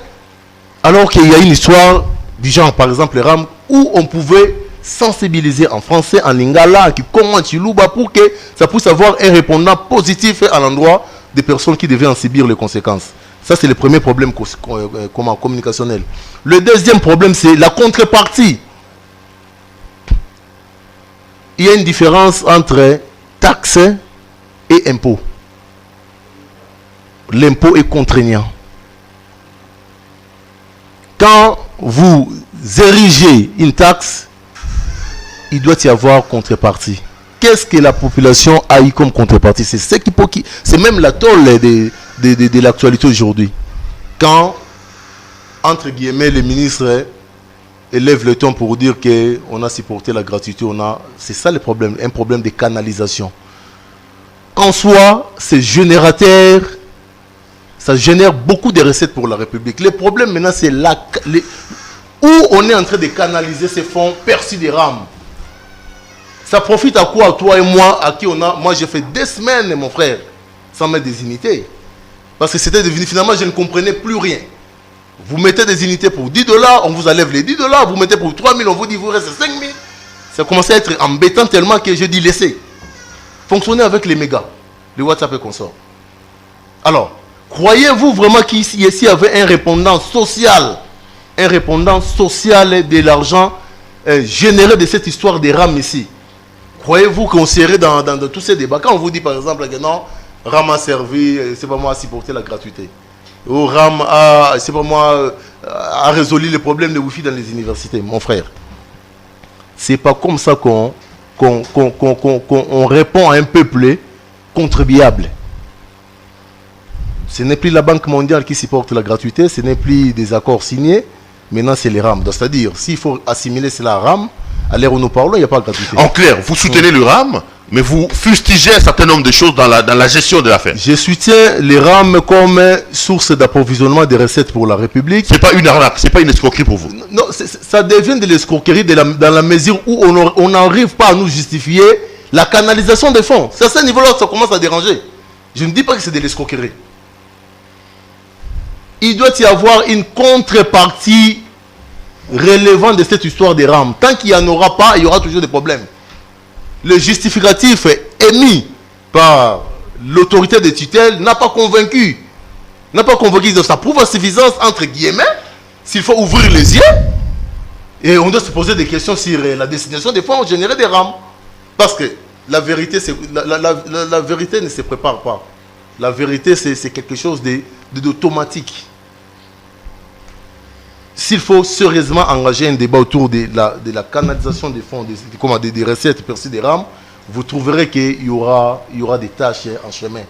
alors qu'il y a une histoire du genre, par exemple, les RAM, où on pouvait sensibiliser en français, en lingala, en kikongo, en chiluba, pour que ça puisse avoir un répondant positif à l'endroit des personnes qui devaient en subir les conséquences. Ça, c'est le premier problème communicationnel. Le deuxième problème, c'est la contrepartie. Il y a une différence entre taxes et impôts. L'impôt est contraignant. Quand vous érigez une taxe, il doit y avoir contrepartie. qu'est-ce que la population a eu comme contrepartie? C'est ce qui c'est même la tôle de l'actualité aujourd'hui. Quand, entre guillemets, les ministres élèvent le ton pour dire qu'on a supporté la gratuité, c'est ça le problème, un problème de canalisation. En soi, c'est générateur, ça génère beaucoup de recettes pour la République. Le problème maintenant, c'est où on est en train de canaliser ces fonds perçus des rames. Ça profite à quoi, à toi et moi, à qui moi j'ai fait 2 semaines, mon frère, sans mettre des unités. Parce que c'était devenu, finalement, je ne comprenais plus rien. Vous mettez des unités pour $10, on vous enlève les $10, vous mettez pour 3 000, on vous dit vous reste 5 000. Ça commençait à être embêtant tellement que j'ai dit laissez. Fonctionner avec les mégas, les WhatsApp et consorts. Alors, croyez-vous vraiment qu'ici y avait un répondant social de l'argent généré de cette histoire des rames ici? Croyez-vous qu'on serait dans tous ces débats? Quand on vous dit par exemple que non, RAM a servi, c'est pas moi à supporter la gratuité. Ou RAM a, c'est pas moi, a résolu les problèmes de Wi-Fi dans les universités, mon frère. C'est pas comme ça qu'on répond à un peuple contribuable. Ce n'est plus la Banque mondiale qui supporte la gratuité, ce n'est plus des accords signés, maintenant c'est les RAM. C'est-à-dire, s'il faut assimiler cela à RAM, à l'heure où nous parlons, il n'y a pas de gratuité. En clair, vous soutenez le RAM, mais vous fustigez un certain nombre de choses dans la gestion de l'affaire. Je soutiens les RAM comme source d'approvisionnement des recettes pour la République. Ce n'est pas une arnaque, ce n'est pas une escroquerie pour vous. Non, ça devient de l'escroquerie dans la mesure où on n'arrive pas à nous justifier la canalisation des fonds. C'est à ce niveau-là que ça commence à déranger. Je ne dis pas que c'est de l'escroquerie. Il doit y avoir une contrepartie relevant de cette histoire des rames. Tant qu'il n'y en aura pas, il y aura toujours des problèmes. Le justificatif émis par l'autorité de tutelle n'a pas convaincu. Ça prouve à suffisance, entre guillemets, s'il faut ouvrir les yeux. Et on doit se poser des questions sur la destination des fonds générés des rames. Parce que la vérité, la vérité ne se prépare pas. La vérité, c'est quelque chose d'automatique. S'il faut sérieusement engager un débat autour de la canalisation des fonds, des recettes perçues des rames, vous trouverez qu'il y aura des tâches en chemin.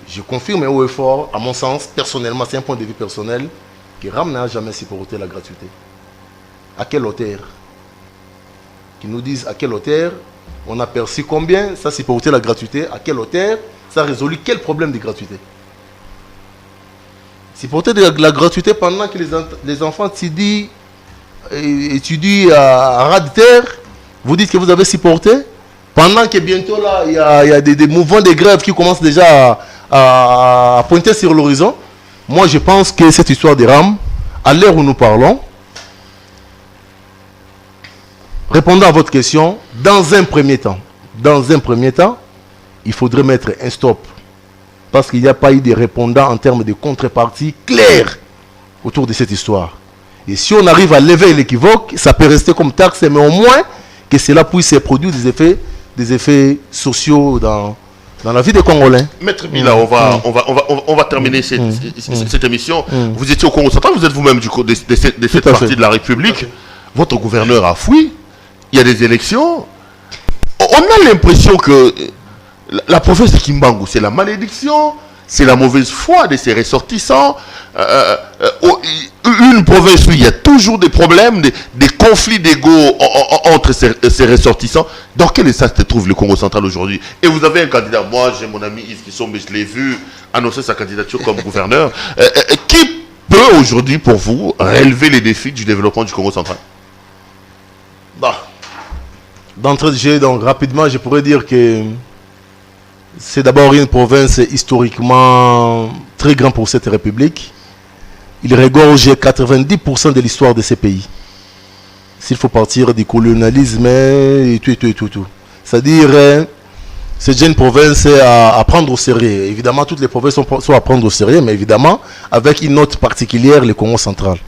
Je confirme haut et fort, à mon sens, personnellement, c'est un point de vue personnel, que RAM n'a jamais supporté la gratuité. À quelle hauteur? Qu'ils nous disent à quelle hauteur, on a perçu combien, ça supporté la gratuité, à quelle hauteur, ça a résolu quel problème de gratuité? Supporter de la gratuité pendant que les enfants étudient à ras de terre, vous dites que vous avez supporté, pendant que bientôt là, il y a des mouvements de grève qui commencent déjà à pointer sur l'horizon. Moi, je pense que cette histoire des rames, à l'heure où nous parlons, répondant à votre question, dans un premier temps, il faudrait mettre un stop. Parce qu'il n'y a pas eu de répondants en termes de contrepartie clairs autour de cette histoire. Et si on arrive à lever l'équivoque, ça peut rester comme taxe, mais au moins que cela puisse produire des effets sociaux dans la vie des Congolais. Maître Bila, on va terminer cette émission. Vous étiez au Congo central, vous êtes vous-même de cette partie de la République. Votre gouverneur a fui. Il y a des élections. On a l'impression que la province de Kimbangu, c'est la malédiction, c'est la mauvaise foi de ses ressortissants. Une province où il y a toujours des problèmes, des conflits d'ego entre ses ressortissants. Dans quel état se trouve le Congo central aujourd'hui? Et vous avez un candidat, moi j'ai mon ami Yves Kissombe, je l'ai vu annoncer sa candidature comme gouverneur. Qui peut aujourd'hui pour vous relever les défis du développement du Congo central? D'entrée de jeu, donc rapidement, je pourrais dire que c'est d'abord une province historiquement très grande pour cette république. Il regorge 90% de l'histoire de ces pays. S'il faut partir du colonialisme et tout. C'est-à-dire, c'est une province à prendre au sérieux. Évidemment, toutes les provinces sont à prendre au sérieux, mais évidemment, avec une note particulière, le Congo central.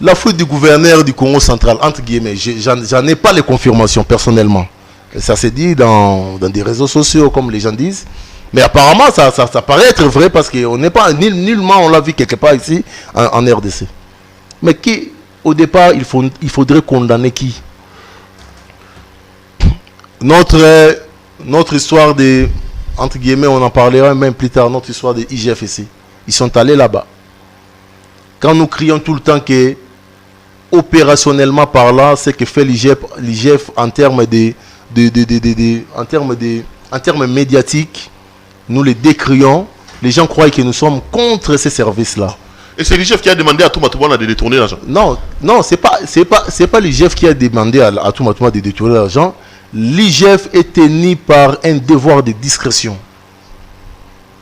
La fuite du gouverneur du Congo central, entre guillemets, j'en ai pas les confirmations personnellement. Ça s'est dit dans des réseaux sociaux, comme les gens disent. Mais apparemment, ça paraît être vrai parce qu'on n'est pas, nullement on l'a vu quelque part ici, en RDC. Mais qui, au départ, il faudrait condamner qui? notre histoire de, entre guillemets, on en parlera même plus tard, notre histoire de IGF-SC. Ils sont allés là-bas. Quand nous crions tout le temps que, opérationnellement parlant, c'est que fait l'IGF en termes en termes médiatiques, nous les décrions. Les gens croient que nous sommes contre ces services-là. Et c'est l'IGF qui a demandé à Touma Touma de détourner l'argent? Non, c'est pas l'IGF qui a demandé à Touma Touma de détourner l'argent. L'IGF est tenu par un devoir de discrétion,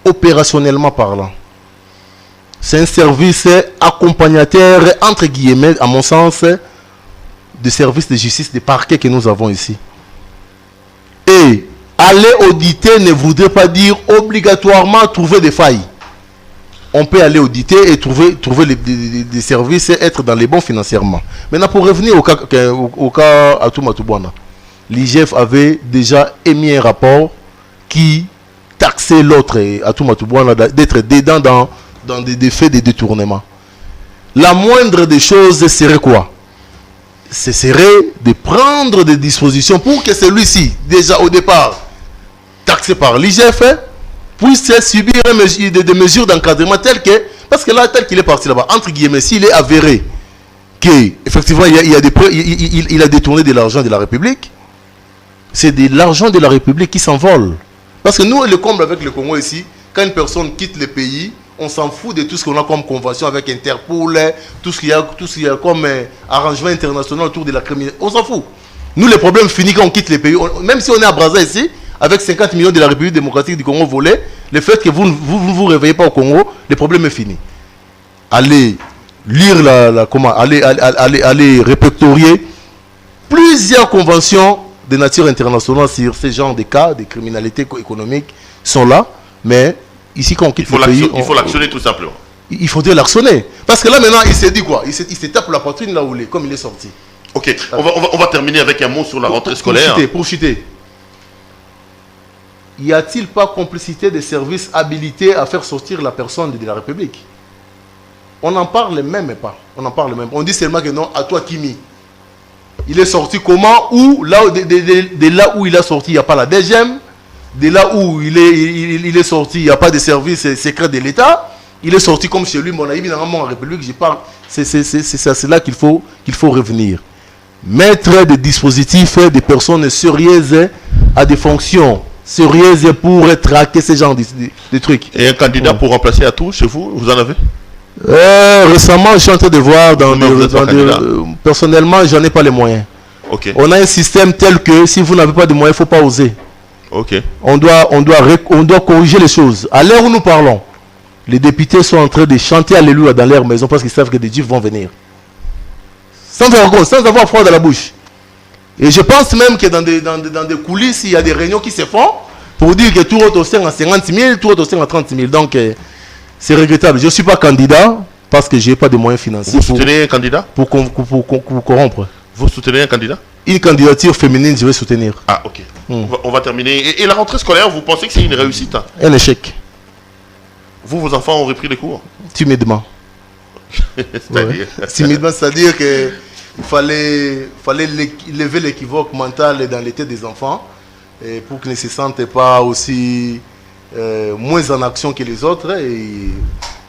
opérationnellement parlant. C'est un service accompagnateur, entre guillemets, à mon sens, de service de justice, de parquet que nous avons ici. Et aller auditer ne voudrait pas dire obligatoirement trouver des failles. On peut aller auditer et trouver des services et être dans les bons financièrement. Maintenant, pour revenir au cas à Touma Toubouana, l'IGF avait déjà émis un rapport qui taxait l'autre, à Touma Toubouana, d'être dedans dans des faits de détournement. La moindre des choses serait quoi? Ce serait de prendre des dispositions pour que celui-ci, déjà au départ, taxé par l'IGF, puisse subir des mesures d'encadrement telles que, parce que là, tel qu'il est parti là-bas, entre guillemets, s'il est avéré qu'effectivement il a détourné de l'argent de la République, c'est de l'argent de la République qui s'envole. Parce que nous, le comble avec le Congo ici, quand une personne quitte le pays, on s'en fout de tout ce qu'on a comme convention avec Interpol, tout ce qu'il y a comme arrangement international autour de la criminalité. On s'en fout. Nous, le problème finit quand on quitte le pays. Même si on est à Brazza ici, avec 50 millions de la République démocratique du Congo volés, le fait que vous ne vous réveillez pas au Congo, le problème est fini. Allez lire allez répertorier plusieurs conventions de nature internationale sur ce genre de cas de criminalité économique sont là, mais ici quand on quitte le pays, il faut l'actionner tout simplement. Il faudrait l'actionner. Parce que là maintenant, il s'est dit quoi? Il se tape la poitrine là où il est, comme il est sorti. Ok, on va terminer avec un mot sur la rentrée scolaire. Pour chuter. Y a-t-il pas complicité des services habilités à faire sortir la personne de la République? On n'en parle même pas. On dit seulement que non, à toi Kimi. Il est sorti comment? Ou là, de là où il a sorti, il n'y a pas la DGM. De là où il est sorti, il n'y a pas de service secret de l'État. Il est sorti comme chez lui, mon ami, dans la République, je parle. C'est là qu'il faut revenir. Mettre des dispositifs, des personnes sérieuses à des fonctions sérieuses pour traquer ce genre de trucs. Et un candidat pour remplacer à tout chez vous, vous en avez? Récemment, je suis en train de voir personnellement, j'en ai pas les moyens. Okay. On a un système tel que si vous n'avez pas de moyens, il ne faut pas oser. Okay. On doit corriger les choses. À l'heure où nous parlons, les députés sont en train de chanter Alléluia dans leur maison parce qu'ils savent que des juifs vont venir. Sans vergogne, sans avoir froid dans la bouche. Et je pense même que dans des coulisses, il y a des réunions qui se font pour dire que tout autre à 50 000, tout autre à 30 000. Donc, c'est regrettable. Je ne suis pas candidat parce que je n'ai pas de moyens financiers. Vous soutenez un candidat? Pour corrompre. Vous soutenez un candidat? Une candidature féminine, je vais soutenir. Ah, ok. On va terminer. Et la rentrée scolaire, vous pensez que c'est une réussite? Un échec. Vos enfants ont repris les cours? Timidement. C'est-à-dire timidement, c'est-à-dire qu'il fallait lever l'équivoque mental dans l'état des enfants et pour qu'ils ne se sentent pas aussi moins en action que les autres. Et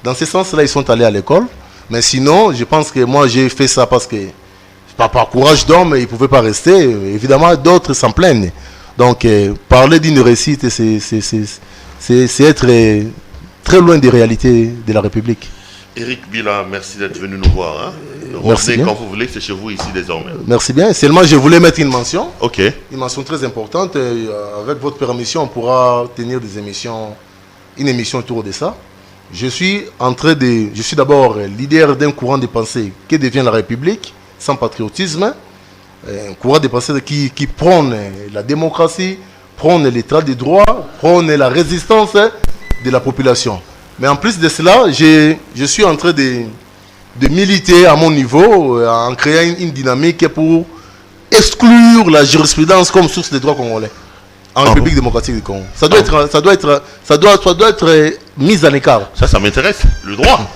dans ce sens-là, ils sont allés à l'école. Mais sinon, je pense que moi, j'ai fait ça parce que, pas par courage d'homme, ils ne pouvaient pas rester. Évidemment, d'autres s'en plaignent. Donc, parler d'une réussite, c'est être très loin des réalités de la République. Eric Bila, merci d'être venu nous voir. Hein. Revenez quand vous voulez, c'est chez vous ici désormais. Merci bien. Seulement, je voulais mettre une mention. Ok. Une mention très importante. Avec votre permission, on pourra tenir une émission autour de ça. Je suis d'abord leader d'un courant de pensée que devient la République, sans patriotisme. Un courant de pensée qui prône la démocratie, prône l'état de droit, prône la résistance de la population. Mais en plus de cela, je suis en train de militer à mon niveau en créant une dynamique pour exclure la jurisprudence comme source des droits congolais en République démocratique du Congo. Ça doit être mis en écart. Ça m'intéresse, le droit.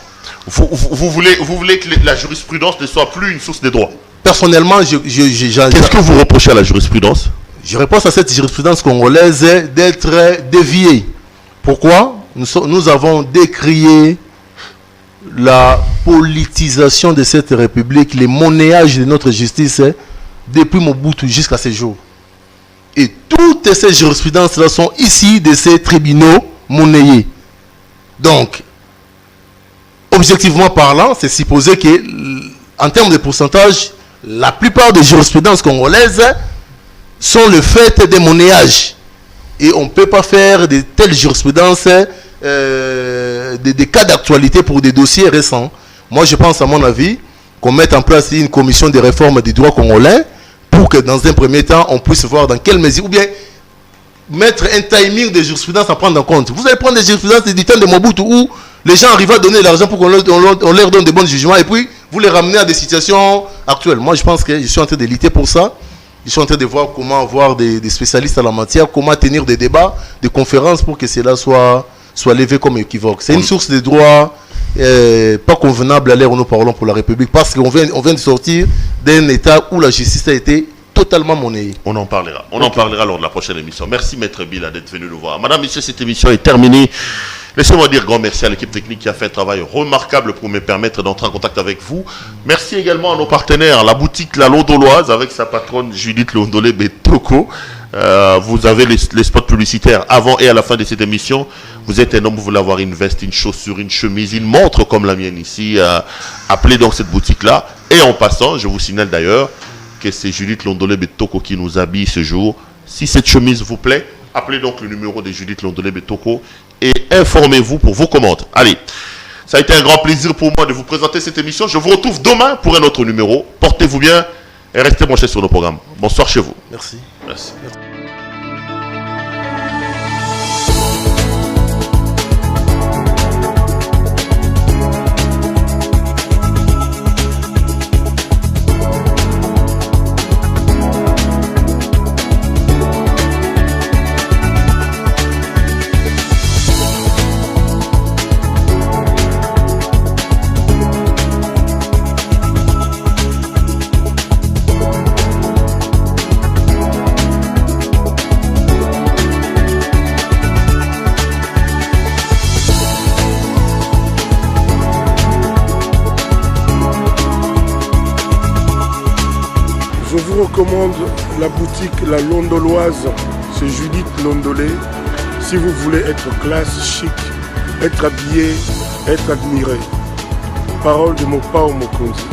Vous voulez que la jurisprudence ne soit plus une source des droits? Personnellement, qu'est-ce que vous reprochez à la jurisprudence? Je reproche à cette jurisprudence congolaise d'être déviée. Pourquoi? Nous avons décrié la politisation de cette république, le monnayage de notre justice depuis Mobutu jusqu'à ce jour. Et toutes ces jurisprudences-là sont ici de ces tribunaux monnayés. Donc, objectivement parlant, c'est supposé que, en termes de pourcentage, la plupart des jurisprudences congolaises sont le fait des monnayages. Et on ne peut pas faire de telles jurisprudences, des cas d'actualité pour des dossiers récents. Moi, je pense, à mon avis, qu'on mette en place une commission de réforme du droit congolais pour que, dans un premier temps, on puisse voir dans quelle mesure, ou bien mettre un timing de jurisprudence à prendre en compte. Vous allez prendre des jurisprudences du temps de Mobutu où les gens arrivent à donner de l'argent pour qu'on leur donne de bons jugements et puis vous les ramenez à des situations actuelles. Moi, je pense que je suis en train de lutter pour ça. Je suis en train de voir comment avoir des spécialistes en la matière, comment tenir des débats, des conférences pour que cela soit levé comme équivoque. C'est une source de droit pas convenable à l'ère où nous parlons pour la République, parce qu'on vient de sortir d'un état où la justice a été totalement monnayée. On en parlera. On en parlera lors de la prochaine émission. Merci Maître Bila d'être venu nous voir. Madame, Monsieur, cette émission est terminée. Laissez-moi dire grand merci à l'équipe technique qui a fait un travail remarquable pour me permettre d'entrer en contact avec vous. Merci également à nos partenaires, la boutique La Londoloise avec sa patronne Judith Londolé Betoko. Vous avez les spots publicitaires avant et à la fin de cette émission. Vous êtes un homme, vous voulez avoir une veste, une chaussure, une chemise, une montre comme la mienne ici. Appelez donc cette boutique-là. Et en passant, je vous signale d'ailleurs que c'est Judith Londolé Betoko qui nous habille ce jour. Si cette chemise vous plaît, appelez donc le numéro de Judith Londolé Betoko et informez-vous pour vos commandes. Allez, ça a été un grand plaisir pour moi de vous présenter cette émission. Je vous retrouve demain pour un autre numéro. Portez-vous bien et restez branchés sur nos programmes. Bonsoir chez vous. Merci. Merci. Je vous recommande la boutique La Londoloise chez Judith Londolé. Si vous voulez être classe, chic, être habillé, être admiré. Parole de Mopao Mokonzi.